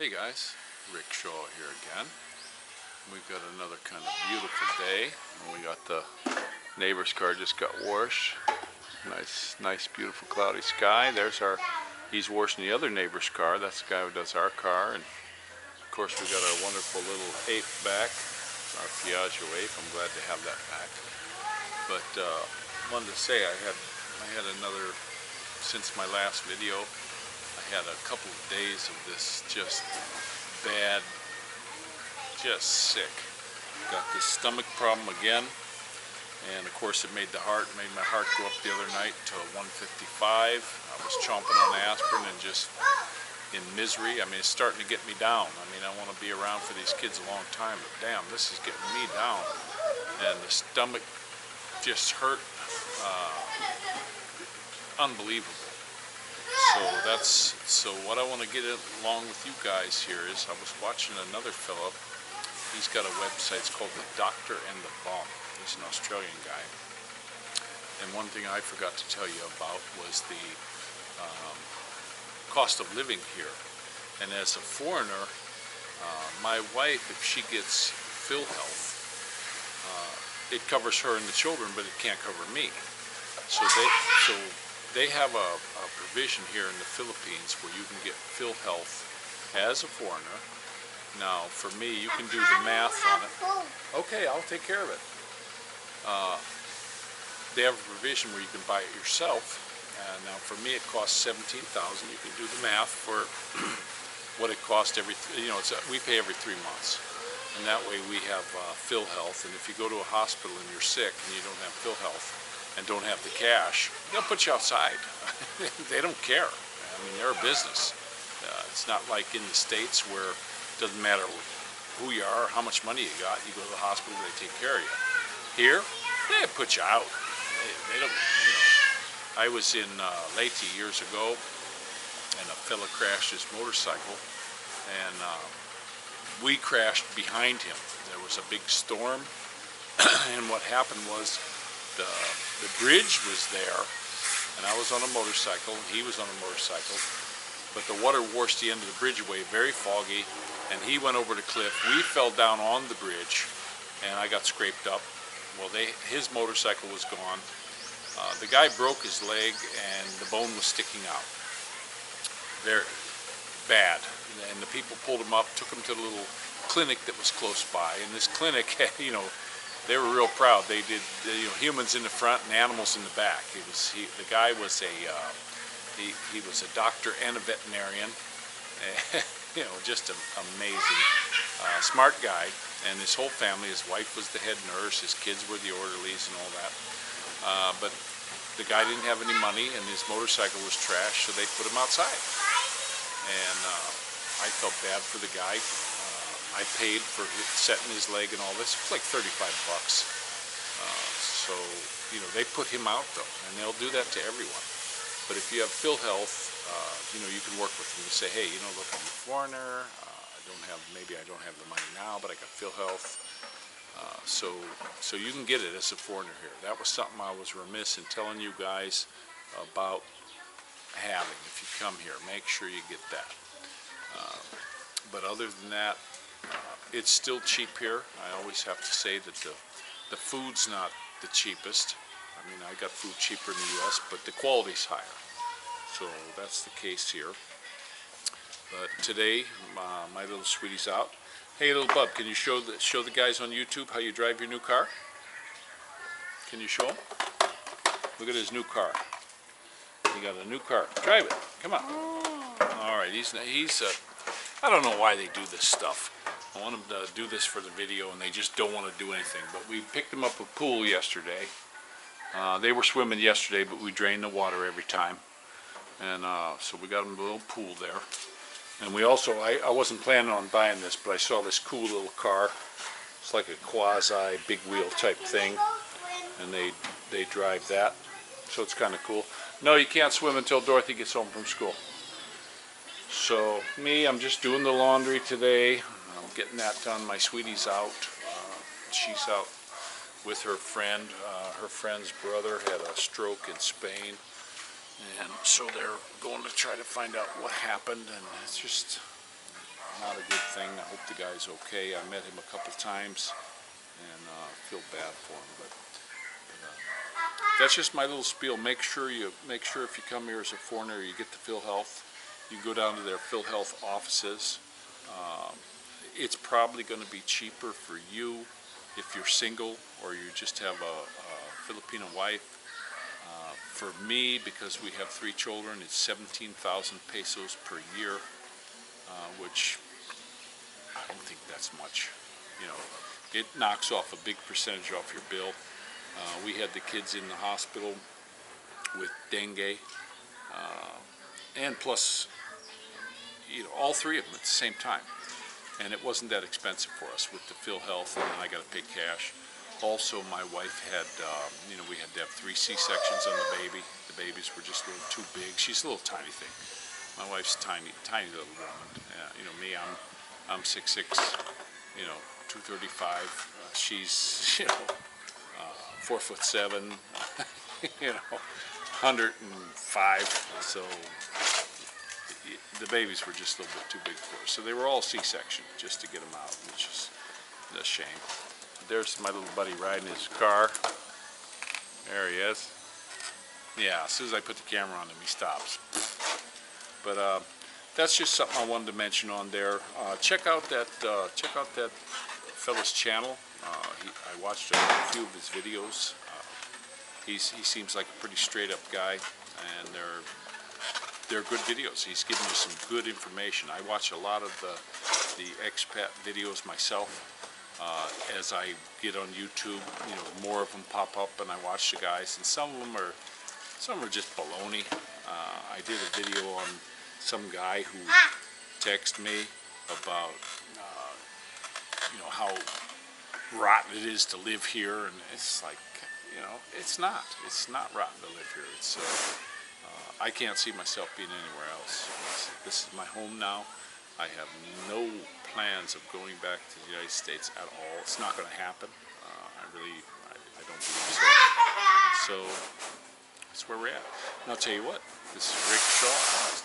Hey guys, Rick Shaw here again. We've got another kind of beautiful day. We got the neighbor's car just got washed. Nice, beautiful cloudy sky. He's washing the other neighbor's car. That's the guy who does our car. And of course we got our wonderful little ape back, our Piaggio ape. I'm glad to have that back. But wanted to say I had another, since my last video, I had a couple of days of this just bad, just sick. Got this stomach problem again, and of course it made my heart go up the other night to 155. I was chomping on aspirin and just in misery. I mean, it's starting to get me down. I mean, I want to be around for these kids a long time, but damn, this is getting me down. And the stomach just hurt, unbelievable. So what I want to get along with you guys here is, I was watching another fellow. He's got a website. It's called The Doctor and the Bum. He's an Australian guy. And one thing I forgot to tell you about was the cost of living here. And as a foreigner, my wife, if she gets PhilHealth, it covers her and the children, but it can't cover me. So they have a provision here in the Philippines where you can get PhilHealth as a foreigner. Now, for me, you can do the math on it. Okay, I'll take care of it. They have a provision where you can buy it yourself. Now, for me, it costs $17,000. You can do the math for what it costs we pay every 3 months. And that way we have PhilHealth. And if you go to a hospital and you're sick and you don't have PhilHealth, and don't have the cash, they'll put you outside. They don't care. I mean, they're a business. It's not like in the States where it doesn't matter who you are, how much money you got. You go to the hospital, they take care of you. Here, they put you out. They don't. I was in Leyte years ago, and a fella crashed his motorcycle, and we crashed behind him. There was a big storm, and what happened was, the bridge was there, and I was on a motorcycle, and he was on a motorcycle, but the water washed the end of the bridge away, very foggy, and he went over the cliff. We fell down on the bridge, and I got scraped up. Well, his motorcycle was gone. The guy broke his leg, and the bone was sticking out. Very bad. And the people pulled him up, took him to the little clinic that was close by, and this clinic, they were real proud. They did, humans in the front and animals in the back. The guy was he was a doctor and a veterinarian. Just amazing, smart guy. And his whole family. His wife was the head nurse. His kids were the orderlies and all that. But the guy didn't have any money, and his motorcycle was trashed, so they put him outside. And I felt bad for the guy. I paid for setting his leg and all this. It was like $35. So, they put him out though, and they'll do that to everyone. But if you have PhilHealth, you can work with them. You say, hey, look, I'm a foreigner. Maybe I don't have the money now, but I got PhilHealth. So you can get it as a foreigner here. That was something I was remiss in telling you guys about having. If you come here, make sure you get that. But other than that, it's still cheap here. I always have to say that the food's not the cheapest. I mean, I got food cheaper in the U.S., but the quality's higher. So that's the case here. But today, my little sweetie's out. Hey, little bub, can you show the guys on YouTube how you drive your new car? Can you show them? Look at his new car. He got a new car. Drive it. Come on. All right. He's I don't know why they do this stuff. I want them to do this for the video, and they just don't want to do anything. But we picked them up a pool yesterday. They were swimming yesterday, but we drained the water every time. And so we got them a little pool there. And we also, I wasn't planning on buying this, but I saw this cool little car. It's like a quasi big wheel type thing. And they drive that. So it's kind of cool. No, you can't swim until Dorothy gets home from school. So I'm just doing the laundry today. I'm getting that done. My sweetie's out. She's out with her friend. Her friend's brother had a stroke in Spain. And so they're going to try to find out what happened, and it's just thing. I hope the guy's okay. I met him a couple times, and feel bad for him. But that's just my little spiel. Make sure if you come here as a foreigner, you get to PhilHealth. You go down to their PhilHealth offices. It's probably going to be cheaper for you if you're single or you just have a Filipino wife. For me, because we have 3 children, it's 17,000 pesos per year, which I don't think that's much. You know, it knocks off a big percentage off your bill. We had the kids in the hospital with dengue, and plus, you know, all 3 of them at the same time. And it wasn't that expensive for us with the PhilHealth, and I got to pay cash. Also, my wife had, you know, we had to have 3 C-sections on the baby. The babies were just a little too big. She's a little tiny thing. My wife's tiny little woman. You know, me, I'm 6'6", you know, 235. She's, you know, 4'7", you know, 105. So the babies were just a little bit too big for her. So they were all C-section just to get them out, which is a shame. There's my little buddy riding his car. There he is. Yeah, as soon as I put the camera on him, he stops. But that's just something I wanted to mention on there. Check out that fellow's channel. I watched a few of his videos. He seems like a pretty straight up guy, and they're good videos. He's giving you some good information. I watch a lot of the expat videos myself. As I get on YouTube, you know, more of them pop up, and I watch the guys, and some of them are just baloney. I did a video on some guy who texted me about, you know, how rotten it is to live here, and it's like, you know, it's not rotten to live here. It's I can't see myself being anywhere else. This is my home now. I have no plans of going back to the United States at all. It's not going to happen. I don't believe so. So that's where we're at. And I'll tell you what, this is Rick Shaw.